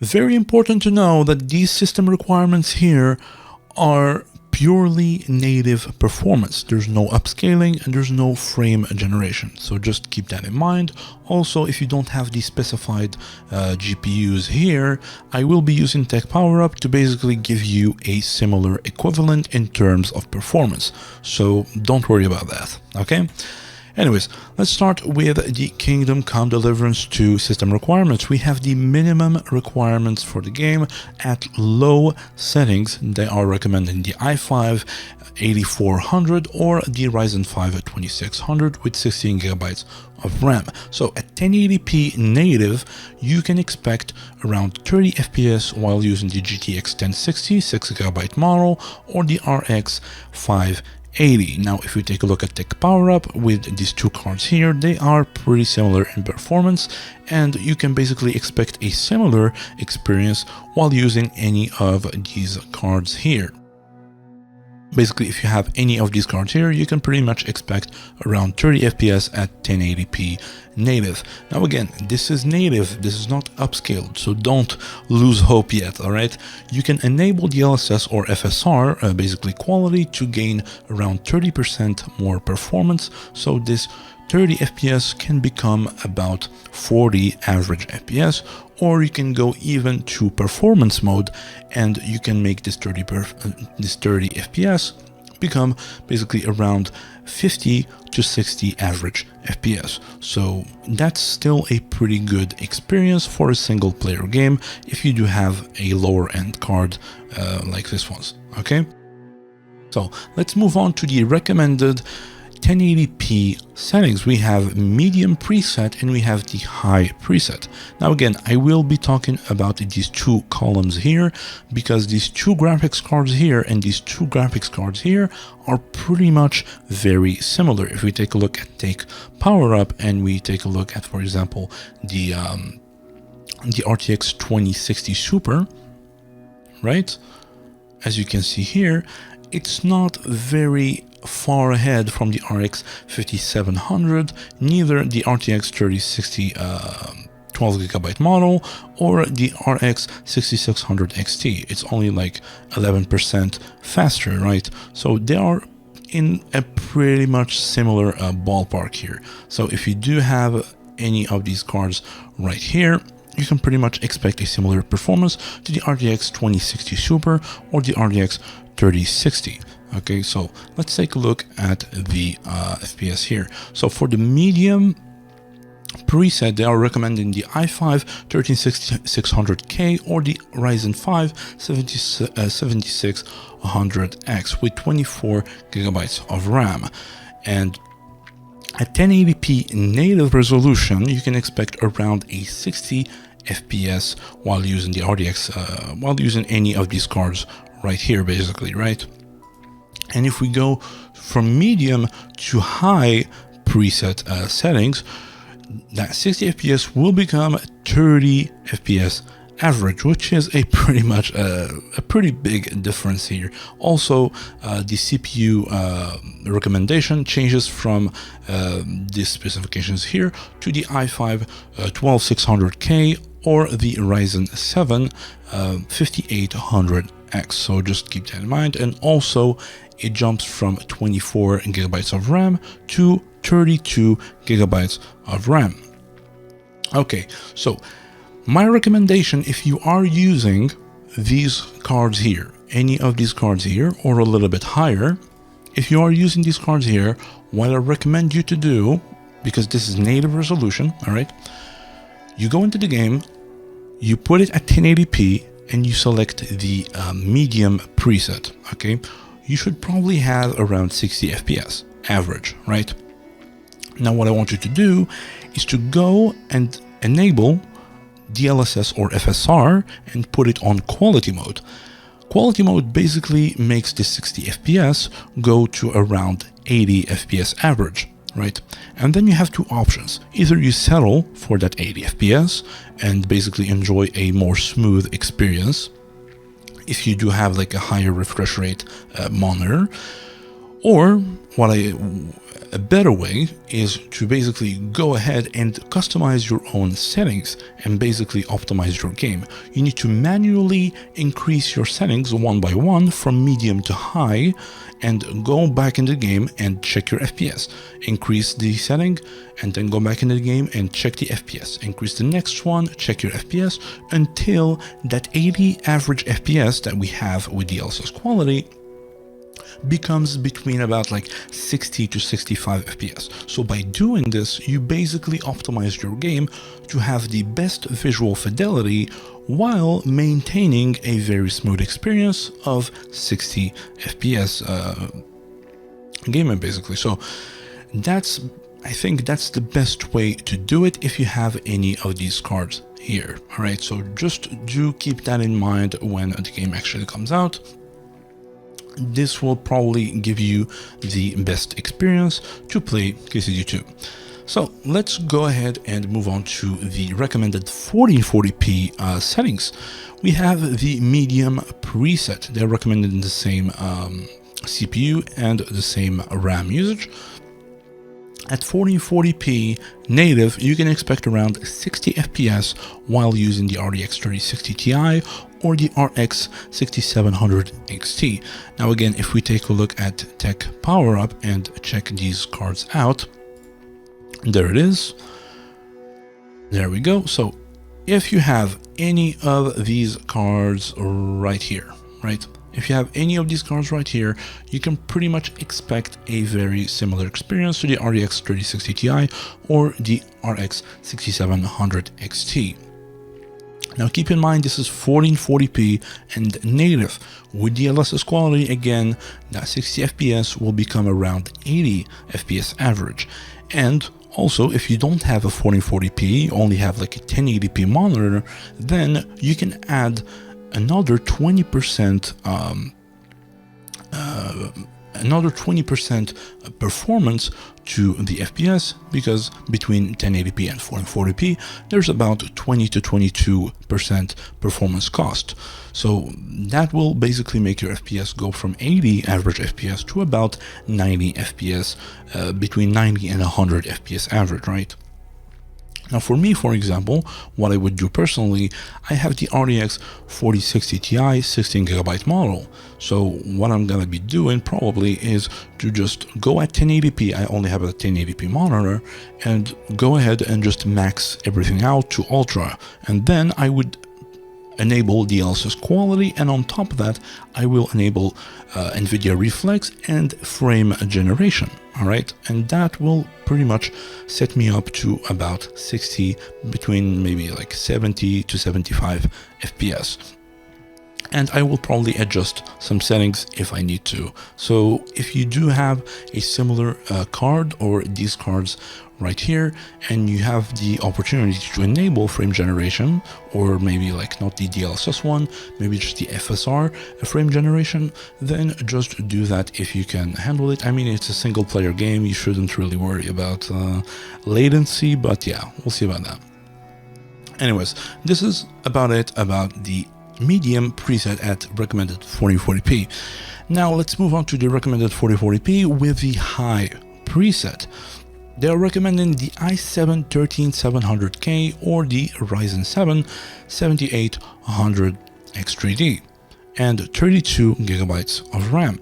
Very important to know that these system requirements here are purely native performance. There's no upscaling and there's no frame generation. So just keep that in mind. Also, if you don't have the specified GPUs here, I will be using Tech PowerUp to basically give you a similar equivalent in terms of performance. So don't worry about that, okay? Anyways, let's start with the Kingdom Come Deliverance 2 system requirements. We have the minimum requirements for the game at low settings. They are recommending the i5 8400 or the Ryzen 5 2600 with 16 gigabytes of RAM. So at 1080p native, you can expect around 30 FPS while using the GTX 1060 6GB model or the RX 580. Now, if we take a look at Tech PowerUp with these two cards here, they are pretty similar in performance, and you can basically expect a similar experience while using any of these cards here. Basically, if you have any of these cards here, you can pretty much expect around 30 FPS at 1080p native. Now again, this is native, this is not upscaled, so don't lose hope yet, alright? You can enable DLSS or FSR, basically quality, to gain around 30% more performance, so this 30 FPS can become about 40 average FPS, or you can go even to performance mode and you can make this 30 FPS become basically around 50 to 60 average FPS. So that's still a pretty good experience for a single player game if you do have a lower end card like this one's, okay? So let's move on to the recommended 1080p settings. We have medium preset and we have the high preset. Now again, I will be talking about these two columns here because these two graphics cards here and these two graphics cards here are pretty much very similar. If we take a look at Tech PowerUp and we take a look at, for example, the RTX 2060 Super, right? As you can see here, it's not very far ahead from the RX 5700, neither the RTX 3060 12GB model or the RX 6600 XT. It's only like 11% faster, right? So they are in a pretty much similar ballpark here. So if you do have any of these cards right here, you can pretty much expect a similar performance to the RTX 2060 Super or the RTX 3060. Okay, so let's take a look at the FPS here. So for the medium preset, they are recommending the i5 13600K or the Ryzen 5 7600X with 24 gigabytes of RAM. And at 1080p native resolution, you can expect around a 60 FPS while using the RTX, while using any of these cards right here, basically, right? And if we go from medium to high preset settings, that 60 FPS will become 30 FPS average, which is a pretty much a pretty big difference here. Also, the CPU recommendation changes from these specifications here to the i5 12600K or the Ryzen 7 5800X. So just keep that in mind. And also, it jumps from 24 gigabytes of RAM to 32 gigabytes of RAM. Okay, so my recommendation, if you are using these cards here, any of these cards here, or a little bit higher, if you are using these cards here, what I recommend you to do, because this is native resolution, all right, you go into the game, you put it at 1080p, and you select the medium preset, okay? You should probably have around 60 FPS average, right? Now what I want you to do is to go and enable DLSS or FSR and put it on quality mode. Quality mode basically makes the 60 FPS go to around 80 FPS average, right? And then you have two options. Either you settle for that 80 FPS and basically enjoy a more smooth experience if you do have like a higher refresh rate monitor, Or a better way is to basically go ahead and customize your own settings and basically optimize your game. You need to manually increase your settings one by one from medium to high and go back in the game and check your FPS. Increase the setting and then go back into the game and check the FPS. Increase the next one, check your FPS until that 80 average FPS that we have with the LSS quality becomes between about like 60 to 65 FPS. So by doing this, you basically optimize your game to have the best visual fidelity while maintaining a very smooth experience of 60 FPS gaming basically. So I think that's the best way to do it if you have any of these cards here. All right, so just do keep that in mind when the game actually comes out. This will probably give you the best experience to play KCD2. So let's go ahead and move on to the recommended 1440p settings. We have the medium preset. They're recommended in the same CPU and the same RAM usage. At 1440p native, you can expect around 60 FPS while using the RTX 3060 Ti or the RX 6700 XT. Now again, if we take a look at Tech Power Up and check these cards out, there it is. There we go. So if you have any of these cards right here, right? If you have any of these cards right here, you can pretty much expect a very similar experience to the RTX 3060 Ti or the RX 6700 XT. Now keep in mind this is 1440p and native. With the LSS quality, again, that 60 FPS will become around 80 FPS average. And also, if you don't have a 1440p, you only have like a 1080p monitor, then you can add another 20% performance to the FPS, because between 1080p and 1440p there's about 20 to 22% performance cost. So that will basically make your FPS go from 80 average FPS to about 90 FPS, between 90 and 100 FPS average, right? Now for me, for example, what I would do personally, I have the RTX 4060 Ti 16GB model. So what I'm gonna be doing probably is to just go at 1080p, I only have a 1080p monitor, and go ahead and just max everything out to ultra. And then I would enable the LSS quality, and on top of that I will enable NVIDIA Reflex and frame generation. All right, and that will pretty much set me up to about 60, between maybe like 70 to 75 FPS. And I will probably adjust some settings if I need to. So if you do have a similar card or these cards right here, and you have the opportunity to enable frame generation, or maybe like not the DLSS one, maybe just the FSR frame generation, then just do that if you can handle it. I mean, it's a single player game, you shouldn't really worry about latency, but yeah, we'll see about that. Anyways, this is about it about the medium preset at recommended 1440p. Now let's move on to the recommended 1440p with the high preset. They are recommending the i7 13700K or the Ryzen 7 7800X3D and 32GB of RAM.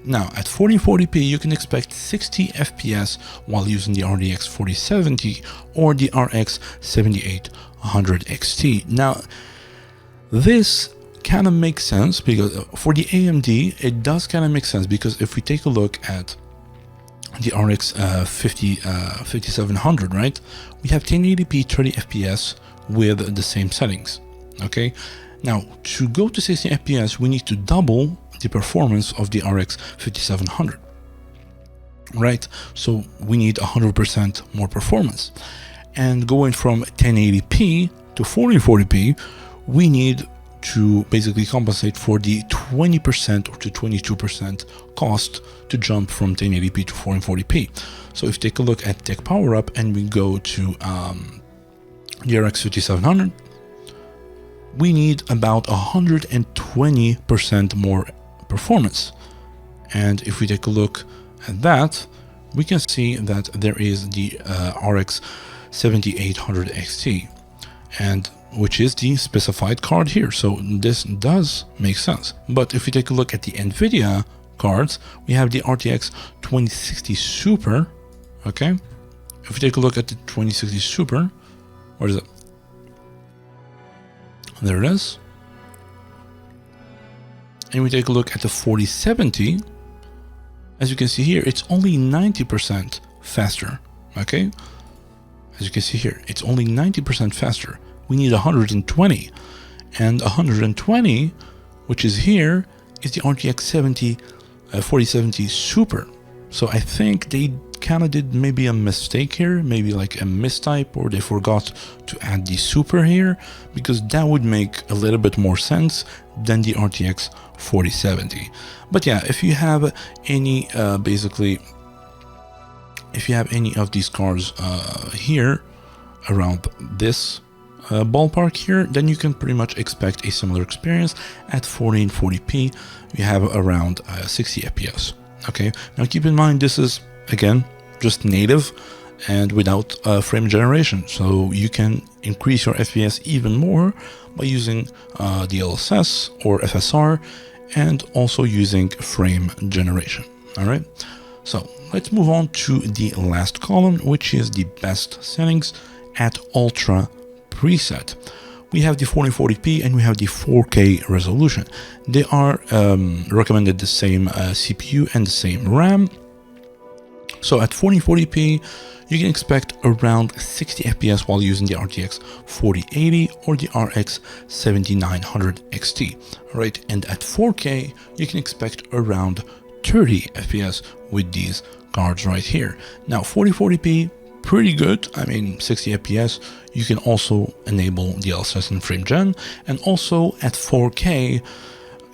Now at 1440p you can expect 60 FPS while using the RTX 4070 or the RX 7800 XT. Now this kind of makes sense because for the AMD it does kind of make sense, because if we take a look at the RX 5700, right, we have 1080p 30 FPS with the same settings. Okay, now to go to 60 FPS we need to double the performance of the RX 5700, right? So we need 100% more performance, and going from 1080p to 1440p we need to basically compensate for the 20% or to 22% cost to jump from 1080p to 1440p. So if you take a look at Tech Power Up and we go to the RX 5700, we need about 120% more performance. And if we take a look at that, we can see that there is the RX 7800 XT, and which is the specified card here. So this does make sense. But if we take a look at the NVIDIA cards, we have the RTX 2060 Super. Okay, if we take a look at the 2060 Super, where is it? There it is. And we take a look at the 4070. As you can see here, it's only 90% faster. Okay, as you can see here, it's only 90% faster. We need 120, and 120, which is here, is the RTX 4070 Super. So I think they kind of did maybe a mistake here, maybe like a mistype, or they forgot to add the Super here, because that would make a little bit more sense than the RTX 4070. But yeah, if you have any, if you have any of these cards here around this ballpark here, then you can pretty much expect a similar experience at 1440p. You have around 60 FPS. Okay, now keep in mind this is again just native and without frame generation, so you can increase your FPS even more by using DLSS or FSR, and also using frame generation. All right, so let's move on to the last column, which is the best settings at ultra preset. We have the 1440p and we have the 4K resolution. They are recommended the same CPU and the same RAM. So at 1440p, you can expect around 60 FPS while using the RTX 4080 or the RX 7900 XT. Right, and at 4K, you can expect around 30 FPS with these cards right here. Now 4040p, pretty good. I mean, 60 FPS. You can also enable DLSS and frame gen, and also at 4K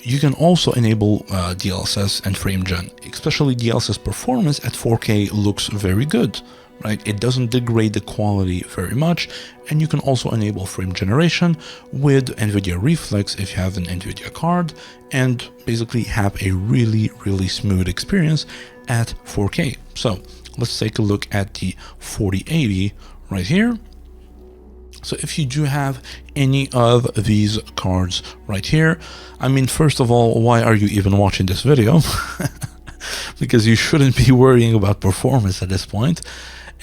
you can also enable DLSS and frame gen. Especially DLSS performance at 4K looks very good, right? It doesn't degrade the quality very much, and you can also enable frame generation with NVIDIA Reflex if you have an NVIDIA card, and basically have a really smooth experience at 4K. So let's take a look at the 4080 right here. So if you do have any of these cards right here, I mean, first of all, why are you even watching this video? Because you shouldn't be worrying about performance at this point.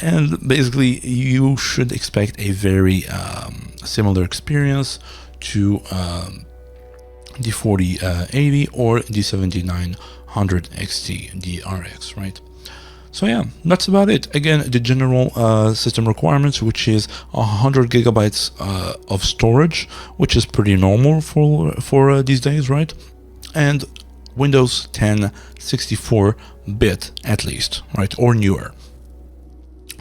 And basically, you should expect a very similar experience to the 4080 or the 7900 XT, the RX, right? So yeah, that's about it. Again, the general system requirements, which is 100 gigabytes of storage, which is pretty normal for these days, right? And Windows 10 64-bit at least, right? Or newer.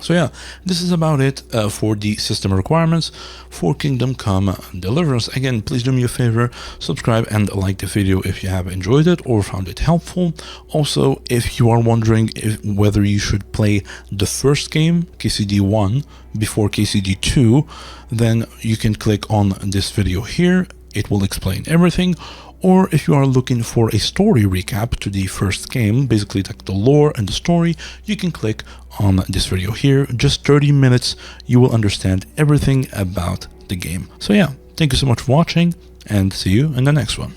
So yeah, this is about it for the system requirements for Kingdom Come Deliverance. Again, please do me a favor, subscribe and like the video if you have enjoyed it or found it helpful. Also, if you are wondering whether you should play the first game, KCD1, before KCD2, then you can click on this video here. It will explain everything. Or if you are looking for a story recap to the first game, basically like the lore and the story, you can click on this video here. Just 30 minutes, you will understand everything about the game. So yeah, thank you so much for watching, and see you in the next one.